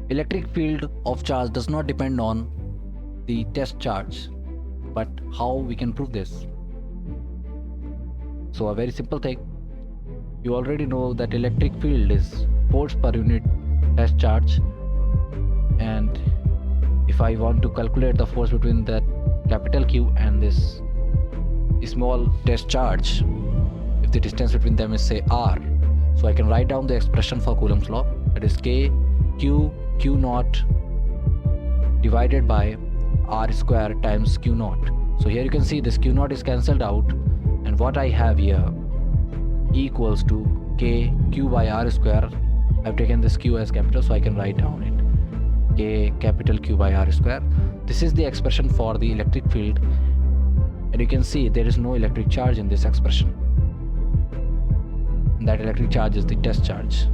Electric field of charge does not depend on the test charge, but how we can prove this? So a very simple thing, you already know that electric field is volts per unit test charge, and if I want to calculate the force between that capital Q and this small test charge, if the distance between them is say r, so I can write down the expression for Coulomb's law, that is k q naught divided by r square times q naught. So here you can see this q naught is cancelled out, and what I have here equals to k q by r square. I've taken this q as capital, so I can write down it k capital Q by r square. This is the expression for the electric field, and you can see there is no electric charge in this expression. That electric charge is the test charge.